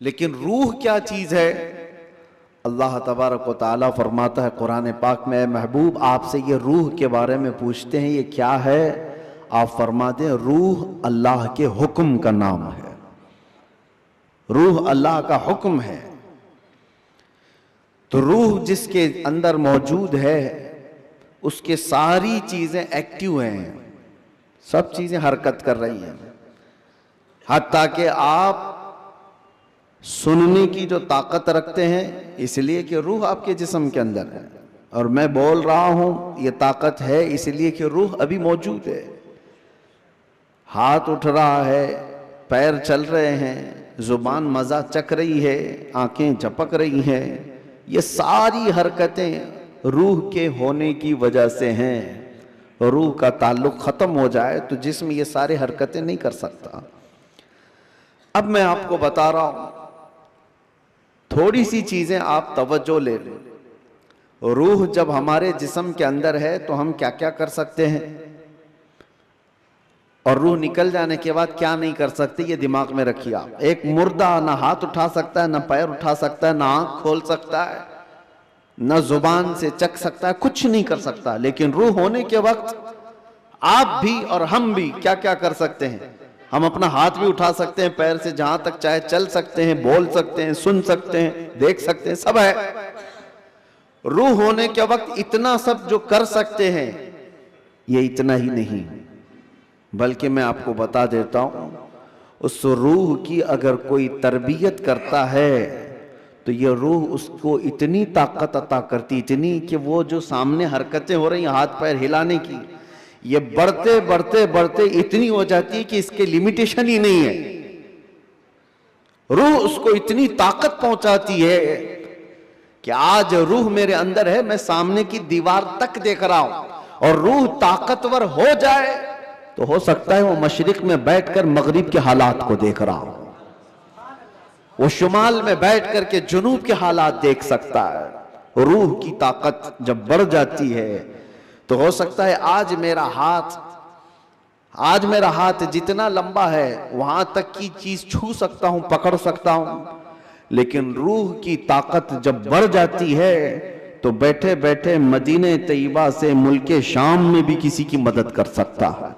लेकिन रूह क्या चीज है? अल्लाह तबारक व तआला फरमाता है कुरान पाक में, महबूब आपसे ये रूह के बारे में पूछते हैं, ये क्या है? आप फरमा दें, रूह अल्लाह के हुक्म का नाम है। रूह अल्लाह का हुक्म है। तो रूह जिसके अंदर मौजूद है उसके सारी चीजें एक्टिव हैं, सब चीजें हरकत कर रही हैं। हत्ता कि आप सुनने की जो ताकत रखते हैं इसलिए कि रूह आपके जिस्म के अंदर है, और मैं बोल रहा हूं ये ताकत है इसलिए कि रूह अभी मौजूद है। हाथ उठ रहा है, पैर चल रहे हैं, जुबान मजा चख रही है, आंखें झपक रही हैं, ये सारी हरकतें रूह के होने की वजह से हैं। रूह का ताल्लुक खत्म हो जाए तो जिस्म ये सारी हरकतें नहीं कर सकता। अब मैं आपको बता रहा हूं, थोड़ी सी चीजें आप तवज्जो ले लो। रूह जब हमारे जिस्म के अंदर है तो हम क्या क्या कर सकते हैं, और रूह निकल जाने के बाद क्या नहीं कर सकते, ये दिमाग में रखिए आप। एक मुर्दा ना हाथ उठा सकता है, ना पैर उठा सकता है, ना आंख खोल सकता है, ना जुबान से चख सकता है, कुछ नहीं कर सकता। लेकिन रूह होने के वक्त आप भी और हम भी क्या क्या कर सकते हैं? हम अपना हाथ भी उठा सकते हैं, पैर से जहां तक चाहे चल सकते हैं, बोल सकते हैं, सुन सकते हैं, देख सकते हैं, सब है। रूह होने के वक्त इतना सब जो कर सकते हैं, ये इतना ही नहीं, बल्कि मैं आपको बता देता हूं, उस रूह की अगर कोई तरबियत करता है तो ये रूह उसको इतनी ताकत अता करती, इतनी कि वो जो सामने हरकतें हो रही हैं हाथ पैर हिलाने की, ये बढ़ते बढ़ते बढ़ते इतनी हो जाती है कि इसके लिमिटेशन ही नहीं है। रूह उसको इतनी ताकत पहुंचाती है कि आज रूह मेरे अंदर है, मैं सामने की दीवार तक देख रहा हूं, और रूह ताकतवर हो जाए तो हो सकता है वो मशरिक में बैठकर मगरिब के हालात को देख रहा हो, वो शुमाल में बैठ करके जुनूब के हालात देख सकता है। रूह की ताकत जब बढ़ जाती है तो हो सकता है आज मेरा हाथ जितना लंबा है वहां तक की चीज छू सकता हूं, पकड़ सकता हूं, लेकिन रूह की ताकत जब बढ़ जाती है तो बैठे बैठे मदीने तैयबा से मुल्के शाम में भी किसी की मदद कर सकता है।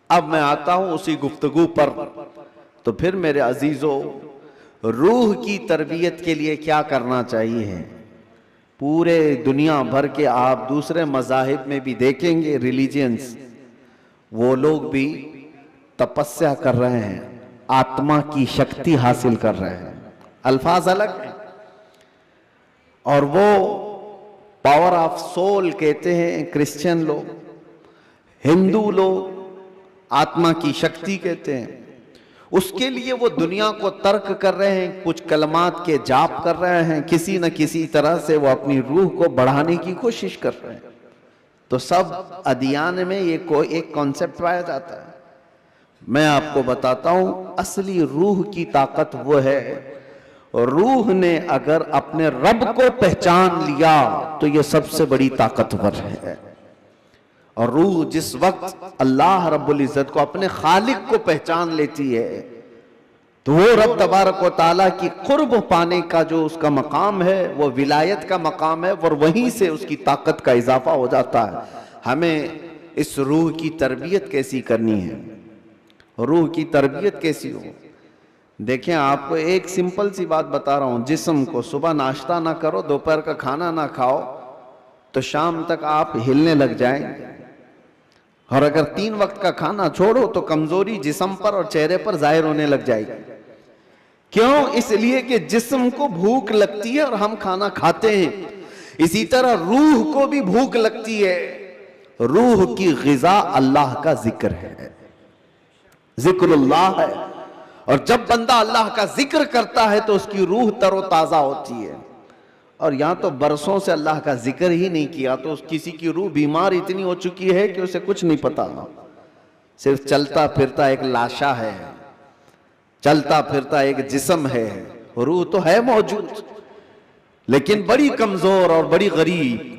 अब मैं आता हूं उसी गुफ्तगू पर। तो फिर मेरे अजीजों, रूह की तरबियत के लिए क्या करना चाहिए? पूरे दुनिया भर के आप दूसरे मज़ाहिब में भी देखेंगे, रिलीजियंस, वो लोग भी तपस्या कर रहे हैं, आत्मा की शक्ति हासिल कर रहे हैं। अल्फाज अलग हैं, और वो पावर ऑफ सोल कहते हैं क्रिश्चियन लोग, हिंदू लोग आत्मा की शक्ति कहते हैं। उसके लिए वो दुनिया को तर्क कर रहे हैं, कुछ कलमात के जाप कर रहे हैं, किसी न किसी तरह से वो अपनी रूह को बढ़ाने की कोशिश कर रहे हैं। तो सब अदियान में ये कोई एक कॉन्सेप्ट पाया जाता है। मैं आपको बताता हूं, असली रूह की ताकत वो है, रूह ने अगर अपने रब को पहचान लिया तो ये सबसे बड़ी ताकतवर है। और रूह जिस वक्त अल्लाह रब्बुल इज्जत को, अपने खालिक को पहचान लेती है तो वो रब तबारक व ताला की कुर्ब पाने का जो उसका मकाम है वो विलायत का मकाम है, और वहीं से उसकी ताकत का इजाफा हो जाता है। हमें इस रूह की तरबियत कैसी करनी है, रूह की तरबियत कैसी हो? देखें, आपको एक सिंपल सी बात बता रहा हूं, जिस्म को सुबह नाश्ता ना करो, दोपहर का खाना ना खाओ, तो शाम तक आप हिलने लग जाएंगे। और अगर 3 वक्त का खाना छोड़ो तो कमजोरी जिस्म पर और चेहरे पर जाहिर होने लग जाएगी। क्यों? इसलिए कि जिस्म को भूख लगती है और हम खाना खाते हैं। इसी तरह रूह को भी भूख लगती है। रूह की ग़िज़ा अल्लाह का जिक्र है, जिक्रुल्लाह है, और जब बंदा अल्लाह का जिक्र करता है तो उसकी रूह तरोताजा होती है। और यहां तो बरसों से अल्लाह का जिक्र ही नहीं किया तो किसी की रूह बीमार इतनी हो चुकी है कि उसे कुछ नहीं पता, सिर्फ चलता फिरता एक लाशा है, चलता फिरता एक जिस्म है, रूह तो है मौजूद लेकिन बड़ी कमजोर और बड़ी गरीब।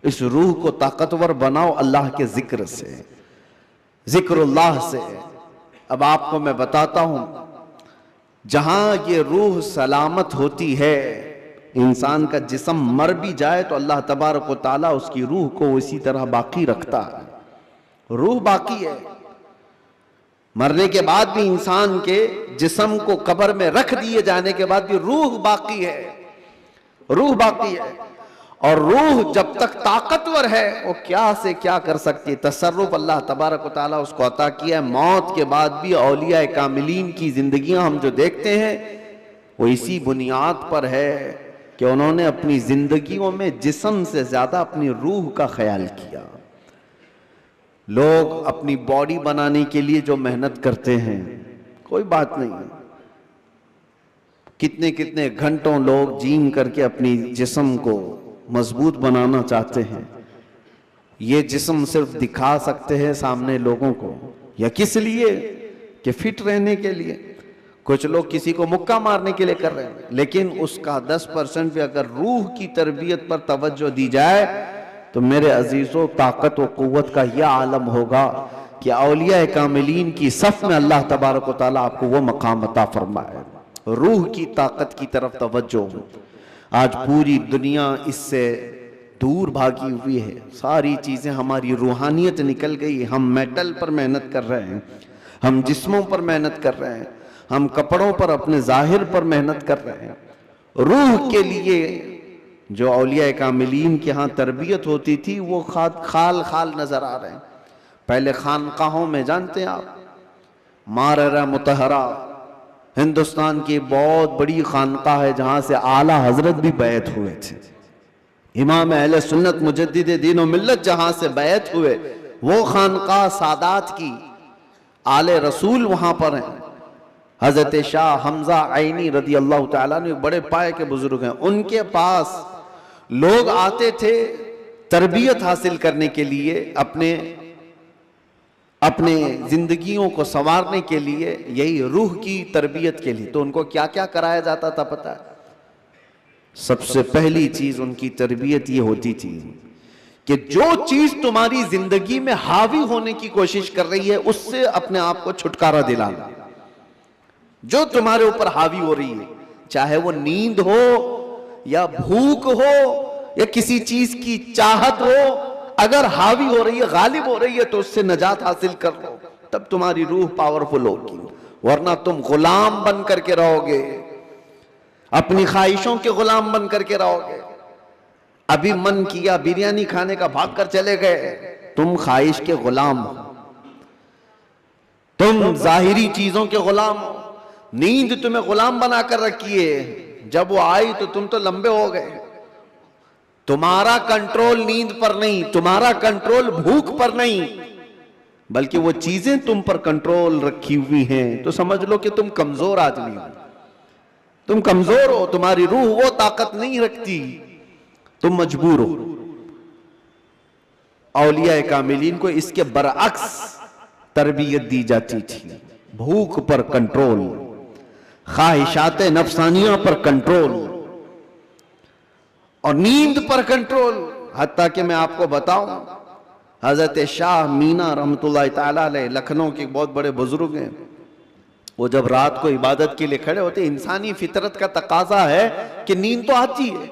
इस रूह को ताकतवर बनाओ अल्लाह के जिक्र से, जिक्रुल्लाह से। अब आपको मैं बताता हूं, जहां ये रूह सलामत होती है, इंसान का जिस्म मर भी जाए तो अल्लाह तबारक व तआला उसकी रूह को इसी तरह बाकी रखता है। रूह बाकी है, मरने के बाद भी इंसान के जिस्म को कब्र में रख दिए जाने के बाद भी रूह बाकी है, रूह बाकी है। और रूह जब तक ताकतवर है वो क्या से क्या कर सकती है। तसर्रुफ अल्लाह तबारक व तआला उसको अता किया है। मौत के बाद भी औलिया कामिलीन की जिंदगियां हम जो देखते हैं वो इसी बुनियाद पर है कि उन्होंने अपनी जिंदगियों में जिस्म से ज्यादा अपनी रूह का ख्याल किया। लोग अपनी बॉडी बनाने के लिए जो मेहनत करते हैं, कोई बात नहीं, कितने कितने घंटों लोग जिम करके अपनी जिस्म को मजबूत बनाना चाहते हैं। ये जिस्म सिर्फ दिखा सकते हैं सामने लोगों को, या किस लिए कि फिट रहने के लिए। कुछ लोग किसी को मुक्का मारने के लिए कर रहे हैं, लेकिन उसका 10% भी अगर रूह की तरबियत पर तवज्जो दी जाए तो मेरे अजीजों ताकत व कुव्वत का यह आलम होगा कि औलिया कामिलीन की सफ में अल्लाह तबारक व तआला आपको वो मकाम अता फरमाए। रूह की ताकत की तरफ तवज्जो। आज पूरी दुनिया इससे दूर भागी हुई है, सारी चीजें हमारी रूहानियत निकल गई। हम मेटल पर मेहनत कर रहे हैं, हम जिस्मों पर मेहनत कर रहे हैं, हम कपड़ों पर, अपने जाहिर पर मेहनत कर रहे हैं। रूह के लिए जो औलिया कामिलीन के यहाँ तरबियत होती थी वो खाल खाल नजर आ रहे हैं। पहले खानकाहों में, जानते हैं आप, माररा मुतहरा हिंदुस्तान की बहुत बड़ी खानका है जहां से आला हजरत भी बैत हुए थे। इमाम अहले सुन्नत मुजद्दिद दीन व मिल्लत जहां से बैत हुए, वो खानका सादात की, आले रसूल वहां पर हैं। हजरत शाह हमजा आइनी रदी अल्लाह तआला ने बड़े पाए के बुजुर्ग हैं, उनके पास लोग आते थे तरबियत हासिल करने के लिए, अपने जिंदगियों को संवारने के लिए, यही रूह की तरबियत के लिए। तो उनको क्या क्या कराया जाता था पता है? सबसे पहली चीज उनकी तरबियत ये होती थी कि जो चीज तुम्हारी जिंदगी में हावी होने की कोशिश कर रही है उससे अपने आप को छुटकारा दिलाना। जो तुम्हारे ऊपर हावी हो रही है, चाहे वो नींद हो या भूख हो या किसी चीज की चाहत हो, अगर हावी हो रही है, गालिब हो रही है, तो उससे नजात हासिल कर लो, तब तुम्हारी रूह पावरफुल होगी। वरना तुम गुलाम बन करके रहोगे, अपनी ख्वाहिशों के गुलाम बन करके रहोगे। अभी मन किया बिरयानी खाने का, भाग कर चले गए, तुम ख्वाहिश के गुलाम हो, तुम जाहिरी चीजों के गुलाम हो। नींद तुम्हें गुलाम बनाकर रखी है, जब वो आई तो तुम तो लंबे हो गए। तुम्हारा कंट्रोल नींद पर नहीं, तुम्हारा कंट्रोल भूख पर नहीं, बल्कि वो चीजें तुम पर कंट्रोल रखी हुई हैं। तो समझ लो कि तुम कमजोर आदमी हो, तुम कमजोर हो, तुम्हारी रूह वो ताकत नहीं रखती, तुम मजबूर हो। औलिया कामिलीन को इसके बरअक्स तरबियत दी जाती थी। भूख पर कंट्रोल, ख्वाहिशात नफसानिया पर कंट्रोल और नींद पर कंट्रोल। हत्ता कि मैं आपको बताऊं, हजरत शाह मीना रहमतुल्लाह तआला अलैह लखनऊ के बहुत बड़े बुजुर्ग हैं। वो जब रात को इबादत के लिए खड़े होते, इंसानी फितरत का तकाजा है कि नींद तो आती है,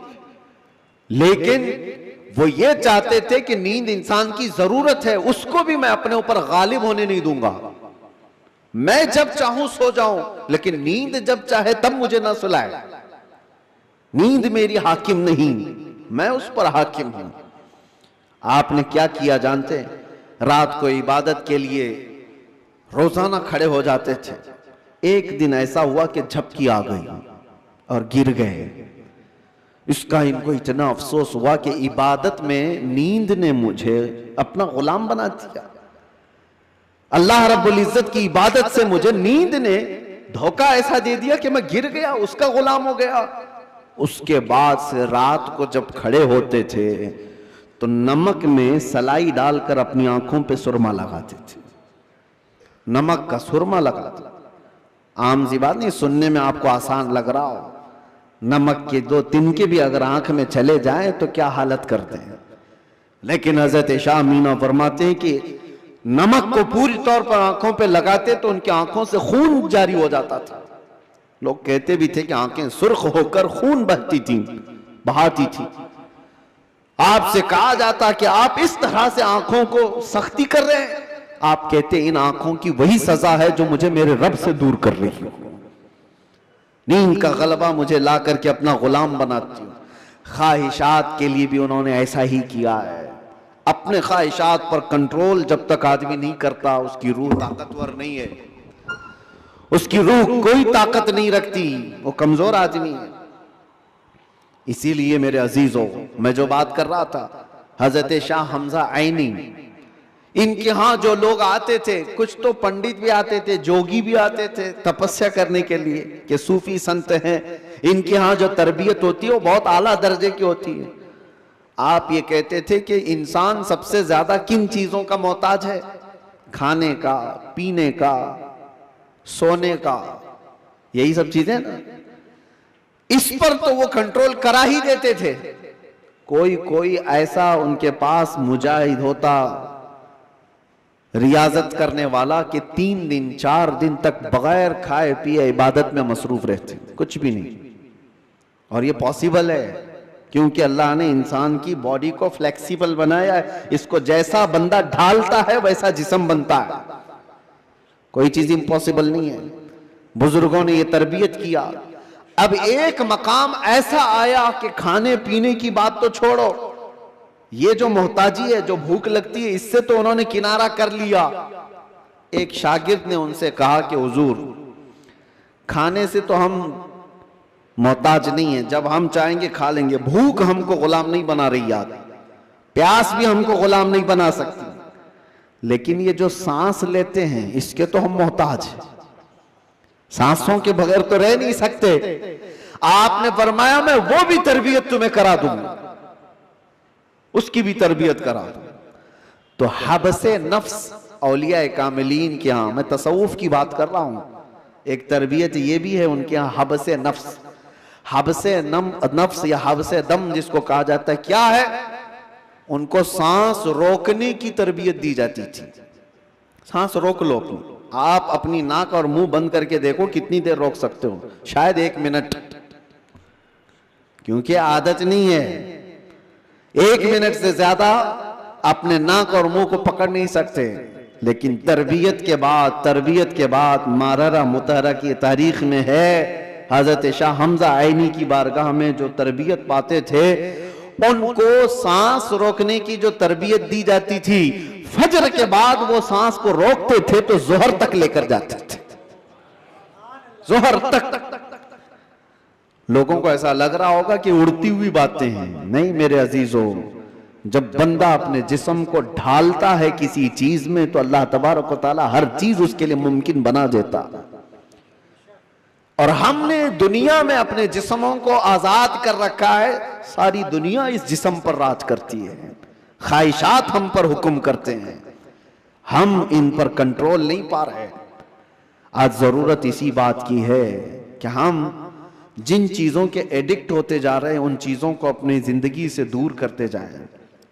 लेकिन वो ये चाहते थे कि नींद इंसान की जरूरत है, उसको भी मैं अपने ऊपर गालिब होने नहीं दूंगा। मैं जब चाहूं सो जाऊं, लेकिन नींद जब चाहे तब मुझे ना सुलाए। नींद मेरी हाकिम नहीं, मैं उस पर हाकिम हूं। आपने क्या किया जानते हैं? रात को इबादत के लिए रोजाना खड़े हो जाते थे। एक दिन ऐसा हुआ कि झपकी आ गई और गिर गए। इसका इनको इतना अफसोस हुआ कि इबादत में नींद ने मुझे अपना गुलाम बना दिया। अल्लाह रब्बुल इज्जत की इबादत से मुझे नींद ने धोखा ऐसा दे दिया कि मैं गिर गया, उसका गुलाम हो गया। उसके बाद से रात को जब खड़े होते थे तो नमक में सलाई डालकर अपनी आंखों पे सुरमा लगाते थे। नमक का सुरमा लगाते। आम सी बात नहीं, सुनने में आपको आसान लग रहा हो। नमक के 2 तिनके भी अगर आंख में चले जाएं तो क्या हालत करते हैं। लेकिन हजरत शाह मीना फरमाते हैं कि नमक को पूरी तौर पर आंखों पे लगाते तो उनकी आंखों से खून जारी हो जाता था। लोग कहते भी थे कि आंखें सुर्ख होकर खून बहती थी, बहाती थी। आपसे कहा जाता कि आप इस तरह से आंखों को सख्ती कर रहे हैं, आप कहते इन आंखों की वही सजा है जो मुझे मेरे रब से दूर कर रही हो। नींद का गलबा मुझे ला करके अपना गुलाम बनाती हूँ। ख्वाहिशात के लिए भी उन्होंने ऐसा ही किया है। अपने ख्वाहिशात पर कंट्रोल जब तक आदमी नहीं करता, उसकी रूह ताकतवर नहीं है, उसकी रूह कोई ताकत नहीं रखती, वो कमजोर आदमी है। इसीलिए मेरे अजीजों, मैं जो बात कर रहा था, हजरत शाह हमजा आईनी, इनके यहां जो लोग आते थे, कुछ तो पंडित भी आते थे, जोगी भी आते थे तपस्या करने के लिए कि सूफी संत हैं। इनके यहां जो तरबियत होती है वो बहुत आला दर्जे की होती है। आप ये कहते थे कि इंसान सबसे ज्यादा किन चीजों का मोहताज है? खाने का, पीने का, सोने का, यही सब चीजें ना। इस पर तो वो कंट्रोल करा ही देते थे। कोई कोई ऐसा उनके पास मुजाहिद होता, रियाजत करने वाला, कि 3 दिन 4 दिन तक बगैर खाए पिए इबादत में मसरूफ रहते, कुछ भी नहीं। और ये पॉसिबल है क्योंकि अल्लाह ने इंसान की बॉडी को फ्लेक्सिबल बनाया है। इसको जैसा बंदा ढालता है वैसा जिस्म बनता है, कोई चीज इम्पॉसिबल नहीं है। बुजुर्गों ने ये तरबियत किया। अब एक मकाम ऐसा आया कि खाने पीने की बात तो छोड़ो, ये जो मोहताजी है, जो भूख लगती है, इससे तो उन्होंने किनारा कर लिया। एक शागिर्द ने उनसे कहा कि हुजूर, खाने से तो हम मोहताज नहीं है, जब हम चाहेंगे खा लेंगे, भूख हमको गुलाम नहीं बना रही याद, प्यास भी हमको गुलाम नहीं बना सकती, लेकिन ये जो सांस लेते हैं इसके तो हम मोहताज हैं, सांसों के बगैर तो रह नहीं सकते। आपने फरमाया मैं वो भी तरबियत तुम्हें करा दूंगा, उसकी भी तरबियत करा दूं। तो हबसे नफ्स औलिया कामिलीन के यहां, मैं तसव्वुफ की बात कर रहा हूं, एक तरबियत ये भी है उनके यहां, हबसे नफ्स, हबसे नफ्स या हबसे दम जिसको कहा जाता है, क्या है? उनको सांस रोकने की तरबियत दी जाती थी। सांस रोक लो अपनी, आप अपनी नाक और मुंह बंद करके देखो कितनी देर रोक सकते हो, शायद 1 मिनट, क्योंकि आदत नहीं है। 1 मिनट से ज्यादा अपने नाक और मुंह को पकड़ नहीं सकते। लेकिन तरबियत के बाद माररा मुतहरा की तारीख में है, हजरत शाह हमजा आईनी की बारगाह में जो तरबियत पाते थे, उनको सांस रोकने की जो तरबियत दी जाती थी, फजर के बाद वो सांस को रोकते थे तो जोहर तक लेकर जाते थे, जोहर तक। लोगों को ऐसा लग रहा होगा कि उड़ती हुई बातें हैं, नहीं मेरे अजीजों, जब बंदा अपने जिस्म को ढालता है किसी चीज में तो अल्लाह तबारक व तआला हर चीज उसके लिए मुमकिन बना देता। और हमने दुनिया में अपने जिस्मों को आजाद कर रखा है, सारी दुनिया इस जिस्म पर राज करती है, ख्वाहिशात हम पर हुक्म करते हैं, हम इन पर कंट्रोल नहीं पा रहे। आज जरूरत इसी बात की है कि हम जिन चीजों के एडिक्ट होते जा रहे हैं उन चीजों को अपनी जिंदगी से दूर करते जाएं।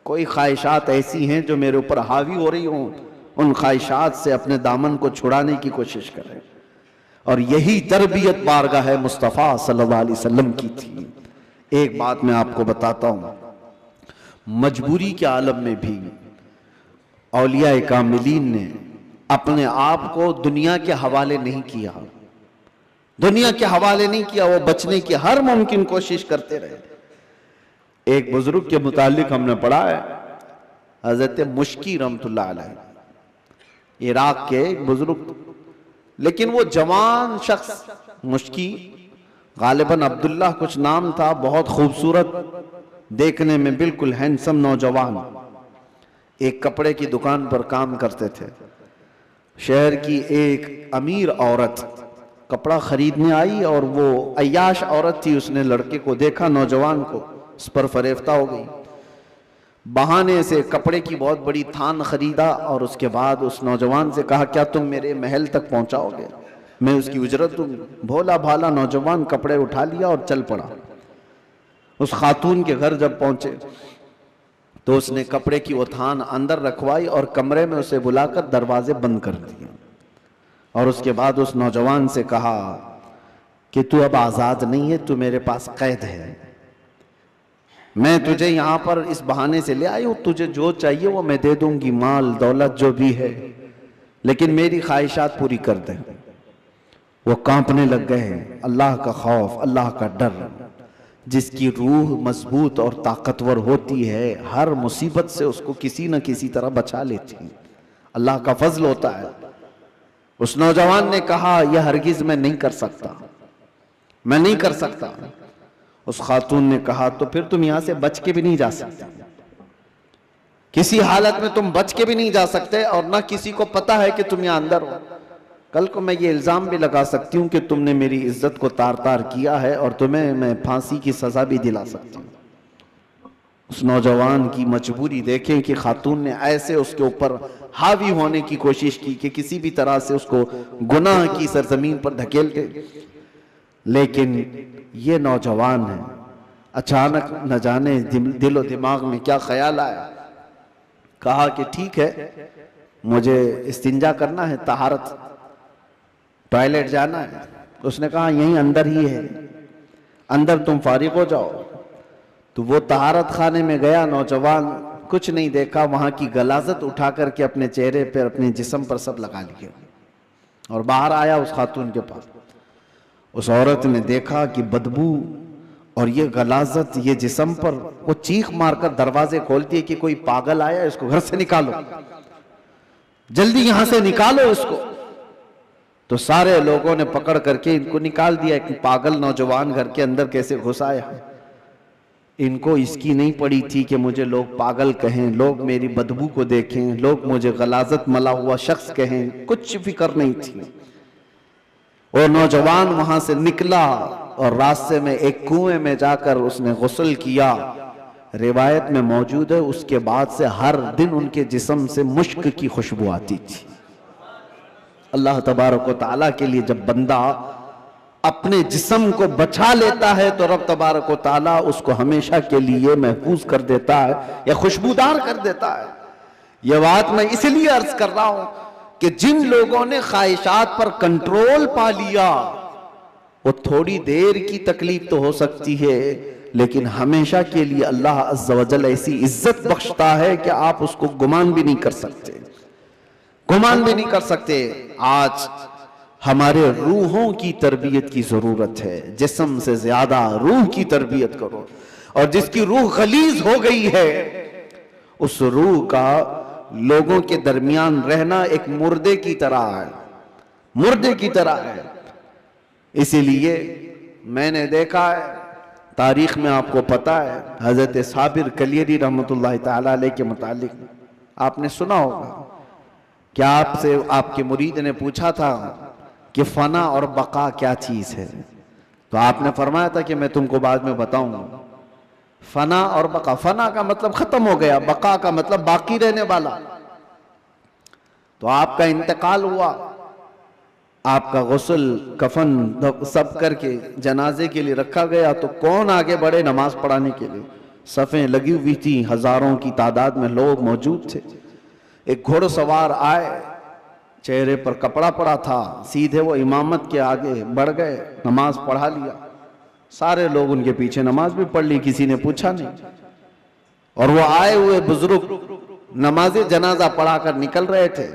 कोई ख्वाहिशात ऐसी हैं जो मेरे ऊपर हावी हो रही हों, उन ख्वाहिशात से अपने दामन को छुड़ाने की कोशिश करें। और यही तरबियत बारगाह है मुस्तफ़ा सल्लल्लाहु अलैहि वसल्लम की थी। एक बात मैं आपको बताता हूं, मजबूरी के आलम में भी औलिया कामिलीन ने अपने आप को दुनिया के हवाले नहीं किया, दुनिया के हवाले नहीं किया, वो बचने की हर मुमकिन कोशिश करते रहे। एक बुजुर्ग के मुतालिक हमने पढ़ा है, हजरत मुश्की रहमतुल्लाह अलैह, इराक के एक बुजुर्ग, लेकिन वो जवान शख्स, मुश्की गालिबन अब्दुल्लाह कुछ नाम था, बहुत खूबसूरत, देखने में बिल्कुल हैंडसम नौजवान, एक कपड़े की दुकान पर काम करते थे। शहर की एक अमीर औरत कपड़ा खरीदने आई और वो अय्याश औरत थी, उसने लड़के को देखा, नौजवान को, उस पर फरेफ्ता हो गई। बहाने से कपड़े की बहुत बड़ी थान खरीदा और उसके बाद उस नौजवान से कहा क्या तुम मेरे महल तक पहुंचाओगे, मैं उसकी उजरत दूंगी। भोला भाला नौजवान कपड़े उठा लिया और चल पड़ा। उस खातून के घर जब पहुंचे तो उसने कपड़े की वो थान अंदर रखवाई और कमरे में उसे बुलाकर दरवाजे बंद कर दिए और उसके बाद उस नौजवान से कहा कि तू अब आजाद नहीं है, तू मेरे पास कैद है। मैं तुझे यहां पर इस बहाने से ले आई हूं, तुझे जो चाहिए वो मैं दे दूंगी, माल दौलत जो भी है, लेकिन मेरी ख्वाहिशात पूरी कर दे। वो कांपने लग गए हैं। अल्लाह का खौफ, अल्लाह का डर, जिसकी रूह मजबूत और ताकतवर होती है, हर मुसीबत से उसको किसी न किसी तरह बचा लेती है। अल्लाह का फजल होता है। उस नौजवान ने कहा, यह हरगिज मैं नहीं कर सकता, मैं नहीं कर सकता। उस खातून ने कहा, तो फिर तुम यहां से बच के भी नहीं जा सकते, किसी हालत में तुम बच के भी नहीं जा सकते, और ना किसी को पता है कि तुम यहां अंदर हो। कल को मैं ये इल्जाम भी लगा सकती हूं कि तुमने मेरी इज्जत को तार तार किया है, और तुम्हें मैं फांसी की सजा भी दिला सकती हूं। उस नौजवान की मजबूरी देखें कि खातून ने ऐसे उसके ऊपर हावी होने की कोशिश की कि किसी भी तरह से उसको गुनाह की सरजमीन पर धकेल दे। लेकिन ये नौजवान है, अचानक न जाने दिलो दिमाग में क्या ख्याल आया, कहा कि ठीक है, मुझे इस्तिंजा करना है, तहारत, टॉयलेट जाना है। उसने कहा यहीं अंदर ही है, अंदर तुम फारिग हो जाओ। तो वो तहारत खाने में गया। नौजवान कुछ नहीं देखा, वहां की गलाजत उठा करके अपने चेहरे पर, अपने जिस्म पर सब लगा लिया, और बाहर आया उस खातून के पास। उस औरत ने देखा कि बदबू और ये गलाजत ये जिस्म पर, वो चीख मारकर दरवाजे खोलती है कि कोई पागल आया, इसको घर से निकालो, जल्दी यहां से निकालो इसको। तो सारे लोगों ने पकड़ करके इनको निकाल दिया। एक पागल नौजवान घर के अंदर कैसे घुस आया। इनको इसकी नहीं पड़ी थी कि मुझे लोग पागल कहें, लोग मेरी बदबू को देखें, लोग मुझे गलाजत मला हुआ शख्स कहें, कुछ फिक्र नहीं थी। वो नौजवान वहां से निकला और रास्ते में एक कुएं में जाकर उसने गुस्ल किया। रिवायत में मौजूद है, उसके बाद से हर दिन उनके जिस्म से मुश्क की खुशबू आती थी। अल्लाह तबारक व तआला के लिए जब बंदा अपने जिस्म को बचा लेता है तो रब तबारक व तआला उसको हमेशा के लिए महफूज कर देता है या खुशबूदार कर देता है। यह बात मैं इसलिए अर्ज कर रहा हूं कि जिन लोगों ने ख्वाहिशात पर कंट्रोल पा लिया, वो थोड़ी देर की तकलीफ तो हो सकती है, लेकिन हमेशा के लिए अल्लाह अज़्ज़ा वजल ऐसी इज्जत बख्शता है कि आप उसको गुमान भी नहीं कर सकते, गुमान भी नहीं कर सकते। आज हमारे रूहों की तरबियत की जरूरत है। जिस्म से ज्यादा रूह की तरबियत करो, और जिसकी रूह गलीज हो गई है, उस रूह का लोगों के दरमियान रहना एक मुर्दे की तरह है, मुर्दे की तरह है। इसीलिए मैंने देखा है, तारीख में आपको पता है, हजरत साबिर कलियरी रहमतुल्लाह ताला अलैह के मुतालिक आपने सुना होगा कि आपसे आपके मुरीद ने पूछा था कि फना और बका क्या चीज है, तो आपने फरमाया था कि मैं तुमको बाद में बताऊंगा। फना और बका, फना का मतलब खत्म हो गया, बका का मतलब बाकी रहने वाला। तो आपका इंतकाल हुआ, आपका गुस्ल कफन सब करके जनाजे के लिए रखा गया, तो कौन आगे बढ़े नमाज पढ़ाने के लिए। सफ़ें लगी हुई थी, हजारों की तादाद में लोग मौजूद थे। एक घोड़सवार आए, चेहरे पर कपड़ा पड़ा था, सीधे वो इमामत के आगे बढ़ गए, नमाज पढ़ा लिया। सारे लोग उनके पीछे नमाज भी पढ़ ली, किसी ने पूछा नहीं। और वो आए हुए बुजुर्ग नमाज जनाजा पढ़ाकर निकल रहे थे,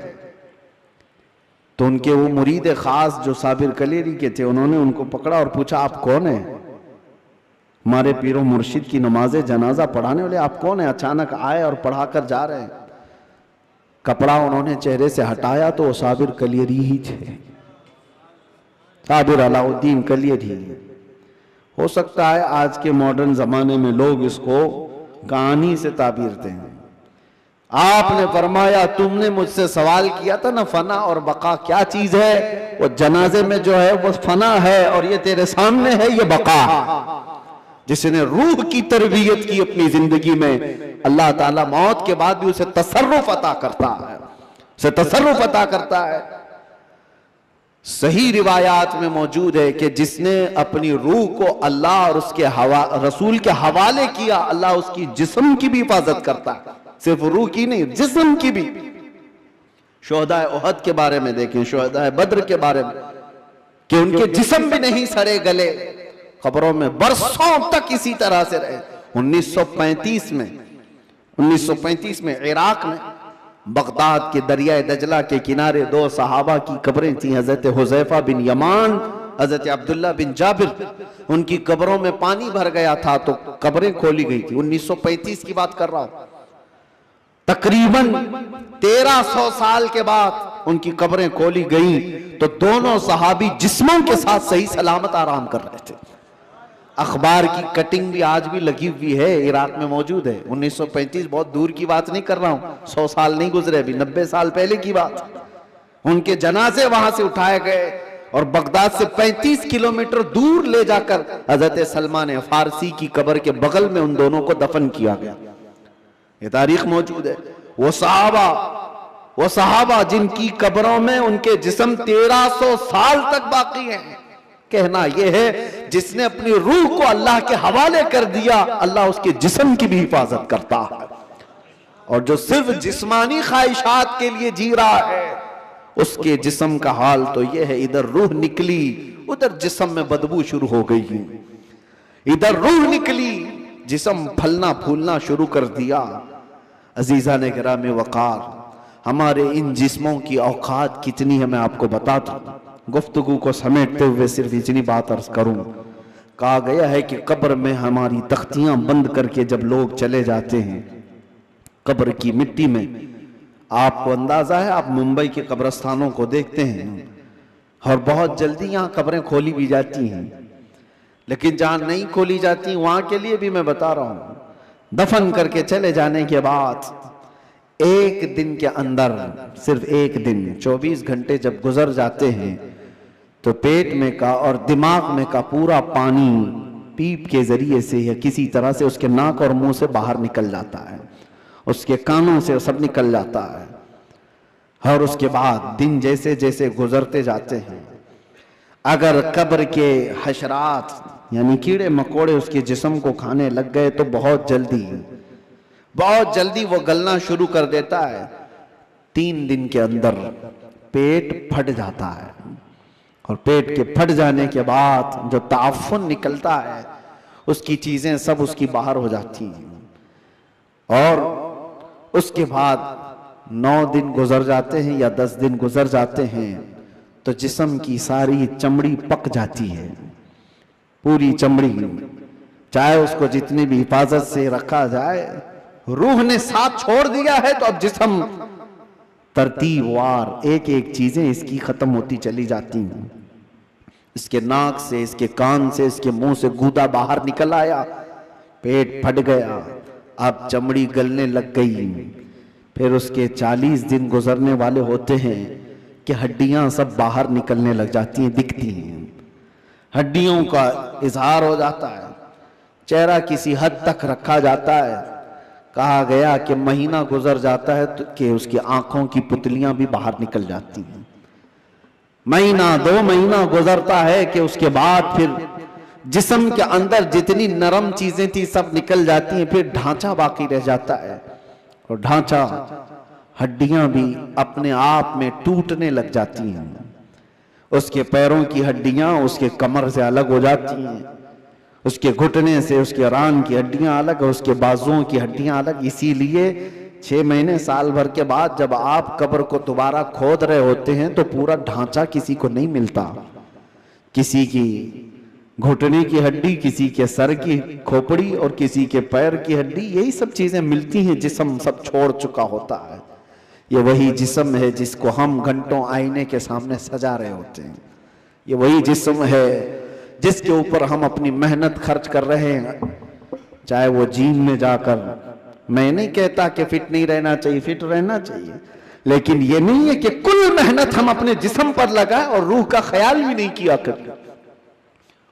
तो उनके वो मुरीद खास जो साबिर कलेरी के थे, उन्होंने उनको पकड़ा और पूछा, आप कौन है? हमारे पीरो मुर्शिद की नमाज जनाजा पढ़ाने वाले आप कौन है? अचानक आए और पढ़ाकर जा रहे हैं। कपड़ा उन्होंने चेहरे से हटाया तो वो साबिर कलियरी ही थे, साबिर अलाउद्दीन कलियरी। हो सकता है आज के मॉडर्न जमाने में लोग इसको कहानी से ताबीर दें। आपने फरमाया, तुमने मुझसे सवाल किया था ना फना और बका क्या चीज है, वो जनाजे में जो है वो फना है, और ये तेरे सामने है ये बका। जिसने रूह की तरबियत की अपनी जिंदगी में, अल्लाह ताला मौत के बाद भी उसे तसर्रुफ अता करता है, उसे तसर्रुफ अता करता है। सही रिवायात में मौजूद है कि जिसने अपनी रूह को अल्लाह और उसके रसूल के हवाले किया, अल्लाह उसकी जिस्म की भी हिफाजत करता है, सिर्फ रूह की नहीं, जिस्म की भी। शुहदाए उहद के बारे में देखें, शुहदाए बद्र के बारे में, कि उनके जिस्म भी नहीं सड़े गले, कब्रों में बरसों तक इसी तरह से रहे। 1935 में इराक में बगदाद के दरिया दजला के किनारे दो सहाबा की कब्रें थी, हजरत हुज़ैफा बिन यमान, हजरत अब्दुल्ला बिन जाबिर। उनकी कब्रों में पानी भर गया था तो कब्रें खोली गई थी। 1935 की बात कर रहा हूं। तकरीबन 1300 साल के बाद उनकी कब्रें खोली गई तो दोनों सहाबी जिस्मों के साथ सही सलामत आराम कर रहे थे। अखबार की कटिंग भी आज भी लगी हुई है, इराक में मौजूद है। 1935 बहुत दूर की बात नहीं कर रहा हूं, 100 साल नहीं गुजरे, अभी 90 साल पहले की बात। उनके जनाजे वहां से उठाए गए और बगदाद से 35 किलोमीटर दूर ले जाकर हजरत सलमान फारसी की कब्र के बगल में उन दोनों को दफन किया गया। ये तारीख मौजूद है। वो सहाबा जिनकी कब्रों में उनके जिस्म 1300 साल तक बाकी हैं। कहना यह है जिसने अपनी रूह को अल्लाह के हवाले कर दिया, अल्लाह उसके जिस्म की भी हिफाजत करता है। और जो सिर्फ जिस्मानी ख्वाहिशात के लिए जी रहा है उसके जिस्म का हाल तो यह है, इधर रूह निकली उधर जिस्म में बदबू शुरू हो गई, इधर रूह निकली जिस्म फलना फूलना शुरू कर दिया। अजीजा ने गिरामे वकार, हमारे इन जिस्मों की औकात कितनी है मैं आपको बता दूं। गुफ्तगू को समेटते हुए सिर्फ इतनी बात अर्ज करूं, कहा गया है कि कब्र में हमारी तख्तियां बंद करके जब लोग चले जाते हैं कब्र की मिट्टी में, आपको अंदाजा है, आप मुंबई के कब्रस्तानों को देखते हैं और बहुत जल्दी यहाँ कब्रें खोली भी जाती हैं, लेकिन जहां नहीं खोली जाती वहां के लिए भी मैं बता रहा हूं, दफन करके चले जाने के बाद एक दिन के अंदर, सिर्फ एक दिन 24 घंटे जब गुजर जाते हैं तो पेट में का और दिमाग में का पूरा पानी पीप के जरिए से या किसी तरह से उसके नाक और मुंह से बाहर निकल जाता है, उसके कानों से सब निकल जाता है। और उसके बाद दिन जैसे जैसे गुजरते जाते हैं, अगर कब्र के हशरात यानी कीड़े मकोड़े उसके जिस्म को खाने लग गए तो बहुत जल्दी वो गलना शुरू कर देता है। 3 दिन के अंदर पेट फट जाता है और पेट के फट जाने के बाद जो ताफुन निकलता है उसकी चीजें सब उसकी बाहर हो जाती हैं। और उसके बाद 9 दिन गुजर जाते हैं या 10 दिन गुजर जाते हैं तो जिस्म की सारी चमड़ी पक जाती है, पूरी चमड़ी, चाहे उसको जितनी भी हिफाजत से रखा जाए, रूह ने साथ छोड़ दिया है तो अब जिस्म तरतीबवार एक एक चीजें इसकी खत्म होती चली जाती हैं। इसके नाक से, इसके कान से, इसके मुंह से गूदा बाहर निकल आया, पेट फट गया, अब चमड़ी गलने लग गई। फिर उसके 40 दिन गुजरने वाले होते हैं कि हड्डियां सब बाहर निकलने लग जाती हैं, दिखती हैं, हड्डियों का इजहार हो जाता है, चेहरा किसी हद तक रखा जाता है। कहा गया कि महीना गुजर जाता है तो कि उसकी आंखों की पुतलियां भी बाहर निकल जाती हैं। महीना 2 महीना गुजरता है कि उसके बाद फिर जिस्म के अंदर जितनी नरम चीजें थी सब निकल जाती हैं, फिर ढांचा बाकी रह जाता है और ढांचा, हड्डियां भी अपने आप में टूटने लग जाती हैं। उसके पैरों की हड्डियां उसके कमर से अलग हो जाती हैं, उसके घुटने से उसके रान की हड्डियां अलग, उसके बाजुओं की हड्डियां अलग। इसीलिए 6 महीने साल भर के बाद जब आप कब्र को दोबारा खोद रहे होते हैं तो पूरा ढांचा किसी को नहीं मिलता, किसी की घुटने की हड्डी, किसी के सर की खोपड़ी और किसी के पैर की हड्डी, यही सब चीजें मिलती हैं। जिस्म सब छोड़ चुका होता है। ये वही जिस्म है जिसको हम घंटों आईने के सामने सजा रहे होते हैं। ये वही जिस्म है जिसके ऊपर हम अपनी मेहनत खर्च कर रहे हैं, चाहे वो जिम में जाकर। मैं नहीं कहता कि फिट नहीं रहना चाहिए, फिट रहना चाहिए, लेकिन ये नहीं है कि कुल मेहनत हम अपने जिस्म पर लगाए और रूह का ख्याल भी नहीं किया कर,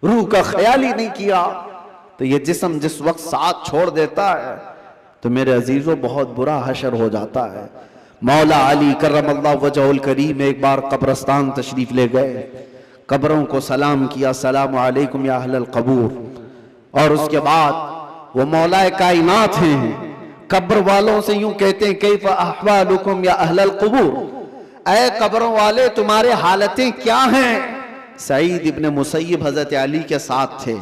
रूह का ख्याल ही नहीं किया तो ये जिस्म जिस वक्त साथ छोड़ देता है तो मेरे अजीजों बहुत बुरा हशर हो जाता है। मौला अली करमल्लाहु वजहुल करीम एक बार कब्रस्तान तशरीफ ले गए, कब्रों को सलाम किया, सलाम अलैकुम या अहलल कबूर। और उसके बाद वो मौलाए कायनात हैं, कब्र वालों से यूं कहते हैं कैफ अहवालुकुम या अहलल कबूर, ऐ कब्रों वाले तुम्हारे हालतें क्या हैं। सईद इब्ने मुसय्यब हजरत अली के साथ थे।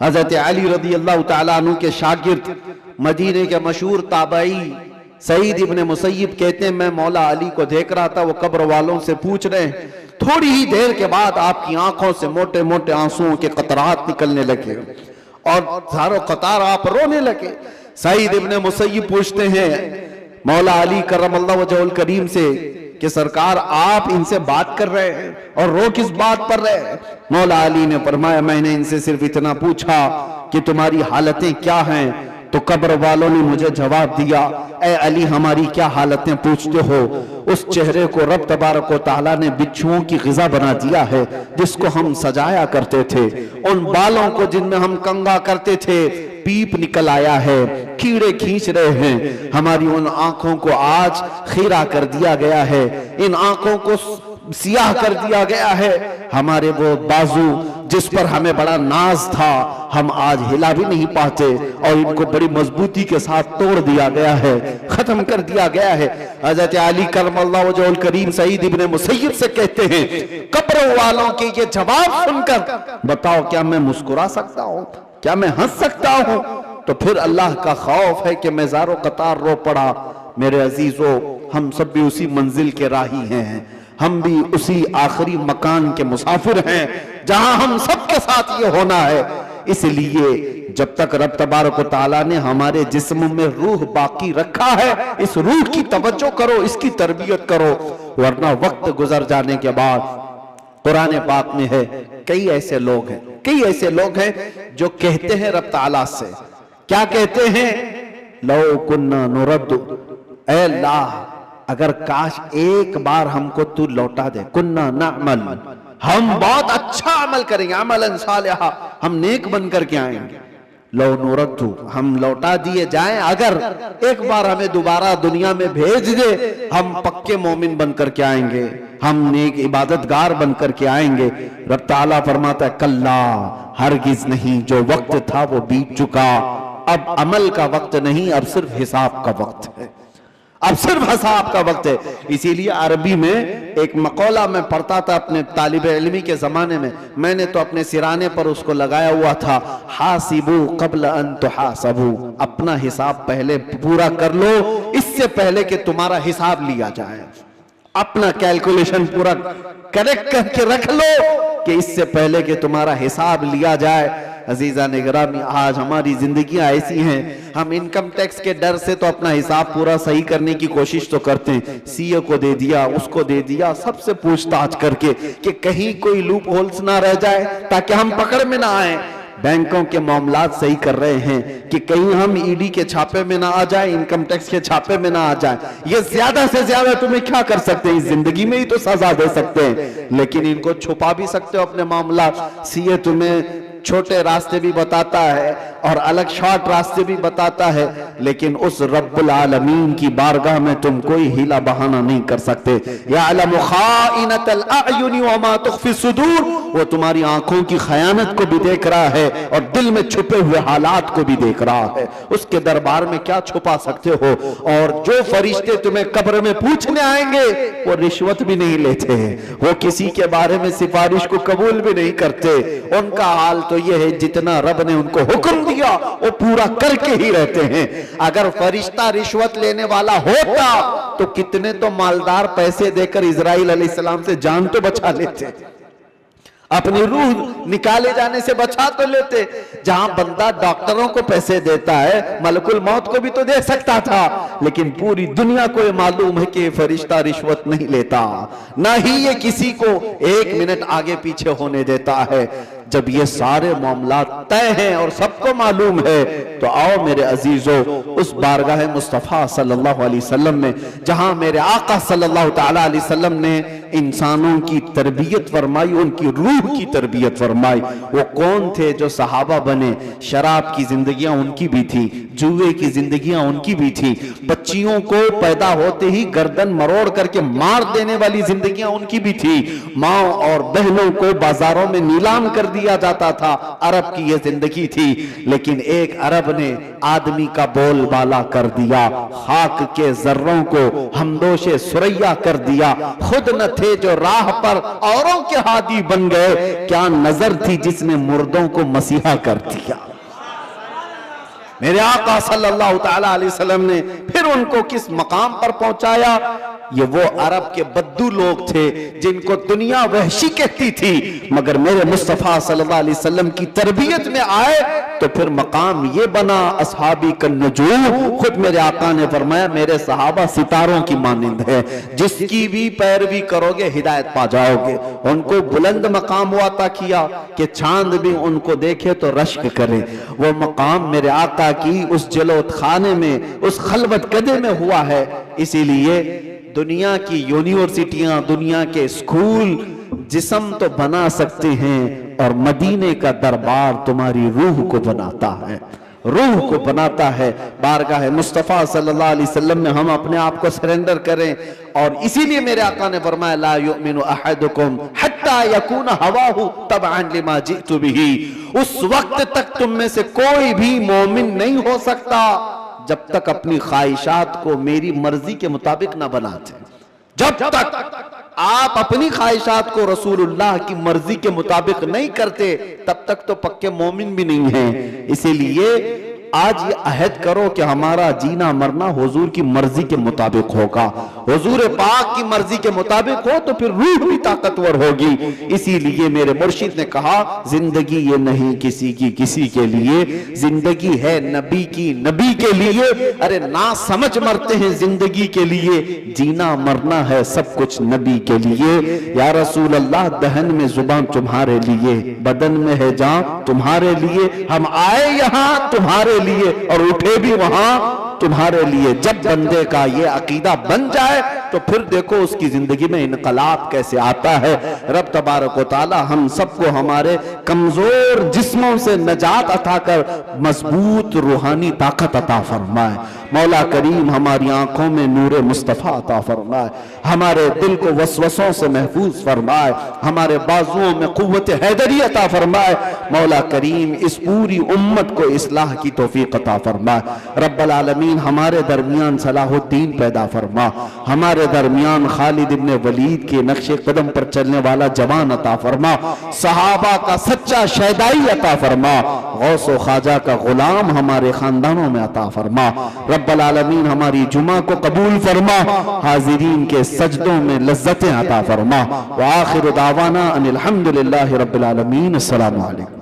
हजरत अली रदी अल्लाह तआला अन्हु के शागिर्द, मदीने के मशहूर ताबई सईद इब्ने मुसय्यब कहते हैं, मैं मौला अली को देख रहा था, वो कब्र वालों से पूछ रहे हैं। थोड़ी ही देर के बाद आपकी आंखों से मोटे मोटे आंसुओं के कतरात निकलने लगे और चारों कतार आप रोने लगे। सईद इब्ने मुसय्यब पूछते हैं मौला अली करमल्लाहु वजहुल करीम से कि सरकार आप इनसे बात कर रहे हैं और रो किस बात पर रहे हैं? मौला अली ने फरमाया, मैंने इनसे सिर्फ इतना पूछा कि तुम्हारी हालतें क्या हैं। तो कब्र वालों ने मुझे जवाब दिया, ए अली हमारी क्या हालतें पूछते हो? उस चेहरे को रब तबारक व तआला ने बिच्छुओं की ग़िज़ा बना दिया है जिसको हम सजाया करते थे। उन बालों को जिनमें हम कंघा करते थे पीप निकल आया है, कीड़े खींच रहे हैं। हमारी उन आंखों को आज खीरा कर दिया गया है, इन आंखों को सियाह कर दिया गया है। हमारे वो बाजू जिस पर हमें बड़ा नाज था हम आज हिला भी नहीं पाते और इनको बड़ी मजबूती के साथ तोड़ दिया गया है, खत्म कर दिया गया है। हजरत अली करमल्लाहु वजहुल करीम सईद इब्ने मुसय्यब से कहते हैं, कब्र वालों के ये जवाब सुनकर बताओ क्या मैं मुस्कुरा सकता हूँ, क्या मैं हंस सकता हूँ? तो फिर अल्लाह का खौफ है कि मैं ज़ारो कतार रो पड़ा। मेरे अजीजों, हम सब भी उसी मंजिल के राही हैं, हम भी उसी आखिरी मकान के मुसाफिर हैं जहां हम सबके साथ ये होना है। इसलिए जब तक रब तबारक व तआला ने हमारे जिस्म में रूह बाकी रखा है, इस रूह की तवज्जो करो, इसकी तरबियत करो, वरना वक्त गुजर जाने के बाद कुरान पाक में है कई ऐसे लोग हैं जो कहते हैं रब तआला से, क्या कहते हैं? लौ कुन्ना नुरद्दु, ऐ अल्लाह अगर काश एक बार हमको तू लौटा दे, कुन्ना नअमल, हम बहुत अच्छा अमल करेंगे, अमलन सालिहा, हम नेक बन करके आएंगे। लो नुरद्दु, हम लौटा दिए जाएं, अगर एक बार हमें दोबारा दुनिया में भेज दे, हम पक्के मोमिन बन करके आएंगे, हम नेक इबादतगार बन करके आएंगे। रब ताला फरमाता है, कल्ला, हरगिज नहीं, जो वक्त था वो बीत चुका, अब अमल का वक्त नहीं, अब सिर्फ हिसाब का वक्त है, अब सिर्फ हिसाब का वक्त है। इसीलिए अरबी में एक मकौला मैं पढ़ता था अपने तालिबे इल्मी के जमाने में, मैंने तो अपने सिराने पर उसको लगाया हुआ था, हासिबू कब्ल अन तुहासबू, अपना हिसाब पहले पूरा कर लो इससे पहले कि तुम्हारा हिसाब लिया जाए। अपना कैलकुलेशन पूरा करेक्ट करके रख लो कि इससे पहले कि तुम्हारा हिसाब लिया जाए। अजीजा निगरानी, आज हमारी जिंदगियां ऐसी हैं, हम इनकम टैक्स के डर से तो अपना हिसाब पूरा सही करने की कोशिश तो करते हैं, सीए को दे दिया, उसको दे दिया, सबसे पूछताछ करके कि कहीं कोई लूप होल्स ना रह जाए ताकि हम पकड़ में ना आए। बैंकों के मामलात सही कर रहे हैं कि कहीं हम ईडी के छापे में ना आ जाए, इनकम टैक्स के छापे में ना आ जाए। ये ज्यादा से ज्यादा तुम्हें क्या कर सकते हैं, इस जिंदगी में ही तो सजा दे सकते हैं, लेकिन इनको छुपा भी सकते हो अपने मामला। सीए तुम्हें छोटे रास्ते भी बताता है और अलग शॉर्ट रास्ते भी बताता है, लेकिन उस रब्बुल आलमीन की बारगाह में तुम कोई हीला बहाना नहीं कर सकते। यअलमु खाइनतल अयुनि व मा तुख्फी सुदूर, वो तुम्हारी आंखों की खयानत को भी देख रहा है और दिल में छुपे हुए हालात को भी देख रहा है। उसके दरबार में क्या छुपा सकते हो? और जो फरिश्ते तुम्हें कब्र में पूछने आएंगे वो रिश्वत भी नहीं लेते, वो किसी के बारे में सिफारिश को कबूल भी नहीं करते। उनका हाल तो ये है, जितना रब ने उनको हुक्म दिया वो पूरा करके ही रहते हैं। अगर फरिश्ता रिश्वत लेने वाला होता तो कितने तो मालदार पैसे देकर इजराइल अलैहिस्सलाम से जान तो बचा लेते, अपनी रूह निकाले जाने से बचा तो लेते। जहां बंदा डॉक्टरों को पैसे देता है, मलकुल मौत को भी तो दे सकता था, लेकिन पूरी दुनिया को ये मालूम है कि फरिश्ता रिश्वत नहीं लेता, ना ही ये किसी को एक मिनट आगे पीछे होने देता है। जब ये सारे मामला तय हैं और सबको मालूम है, तो आओ मेरे अजीजों उस बारगाह मुस्तफ़ा सल्लल्लाहु अलैहि वसल्लम में, जहां मेरे आका सल्लल्लाहु ताला अलैहि वसल्लम ने इंसानों की तरबियत फरमाई, उनकी रूह की तरबियत फरमाई। वो कौन थे जो सहाबा बने? शराब की जिंदगियां उनकी भी थी, जुए की जिंदगियां उनकी भी थी, बच्चियों को पैदा होते ही गर्दन मरोड़ करके मार देने वाली जिंदगियां उनकी भी थी, माँ और बहनों को बाजारों में नीलाम कर दिया जाता था। अरब की ये जिंदगी थी। लेकिन एक अरब ने आदमी का बोलबाला कर दिया, खाक के जर्रों को हमदोशे सुरैया कर दिया। खुद न थे जो राह पर औरों के हादी बन गए, क्या नजर थी जिसने मुर्दों को मसीहा कर दिया। मेरे आका सल्लल्लाहु तआला अलैहि वसल्लम ने फिर उनको किस मकाम पर पहुंचाया। ये वो अरब के बद्दू लोग थे जिनको दुनिया वहशी कहती थी, मगर मेरे मुस्तफा सल्लल्लाहु अलैहि वसल्लम की तरबियत में आए तो फिर मकाम ये बना असहाबी कन्नजूम। खुद मेरे आका ने फरमाया मेरे सहाबा सितारों की मानिंद है, जिसकी भी पैरवी करोगे हिदायत पा जाओगे। उनको बुलंद मकाम हुआ था किया कि चांद भी उनको देखे तो रश्क करे। वो मकाम मेरे आका की उस जलोत खाने में, उस खलवत कदे में हुआ है। इसीलिए दुनिया की यूनिवर्सिटियां, दुनिया के स्कूल जिस्म तो बना सकते हैं और मदीने का दरबार तुम्हारी रूह को बनाता है, रूह को बनाता है। बारगाह मुस्तफ़ा सल्लल्लाहु अलैहि वसल्लम में हम अपने आप को सरेंडर करें। और इसीलिए मेरे आका ने फरमाया ला युमिनु अहदुकुम हत्ता यकून हवाहु तबअन लिमा जितु बिही। उस वक्त तक तुम में से कोई भी मोमिन नहीं हो सकता जब तक अपनी ख्वाहिशात को मेरी मर्जी के मुताबिक ना बनाते। जब तक आप अपनी ख्वाहिशात को रसूलुल्लाह की मर्जी के मुताबिक नहीं करते, तब तक तो पक्के मोमिन भी नहीं हैं। इसीलिए आज ये अहद करो कि हमारा जीना मरना हुजूर की मर्जी के मुताबिक होगा। हुजूर पाक की मर्जी के मुताबिक हो तो फिर रूह भी ताकतवर होगी। इसीलिए मेरे मुर्शिद ने कहा जिंदगी ये नहीं किसी की किसी के लिए, जिंदगी है नबी की नबी के लिए। अरे ना समझ मरते हैं जिंदगी के लिए, जीना मरना है सब कुछ नबी के लिए। या रसूल अल्लाह दहन में जुबान तुम्हारे लिए, बदन में है जान तुम्हारे लिए। हम आए यहाँ तुम्हारे लिए और उठे भी वहां तुम्हारे लिए। जब बंदे का ये अकीदा बन जाए तो फिर देखो उसकी जिंदगी में इनकलाब कैसे आता है। रब तबारक व तआला हम सबको हमारे कमजोर जिस्मों से नजात अता कर मजबूत रूहानी ताकत अता फरमाए। मौला करीम हमारी आंखों में नूरे मुस्तफा अता फरमाए, हमारे दिल को वसवसों से महफूज फरमाए, हमारे बाजुओं में कुव्वत हैदरी अता फरमाए। मौला करीम इस पूरी उम्मत को इस्लाह की तौफीक अता फरमाए। रब्बल आलमीन हमारे दरमियान सलाहुद्दीन पैदा फरमा, हमारे दरमियान खालिद इब्ने वलीद के नक्शे कदम पर चलने वाला जवान अता फरमा, सहाबा का सच्चा शहदाई अता फरमा, गौस व ख्वाजा का गुलाम हमारे खानदानों में अता फरमा। रब्बल आलमीन हमारी जुमा को कबूल फरमा, हाजिरीन के सजदों में लज्जतें अता फरमा। व आखिर दावाना अनिल हम्दुलिल्लाहि रब्बिल आलमीन। अस्सलामु अलैकुम।